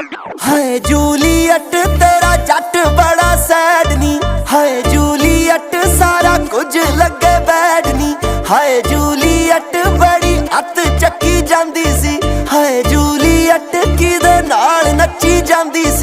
हाय Juliet तेरा जट बड़ा sad नी, हाय Juliet सारा कुछ लगे बैड नी। हाय जूलियट बड़ी अत चक्की जांदी सी, हाय जूलियट किदे नाल नच्ची जांदी सी।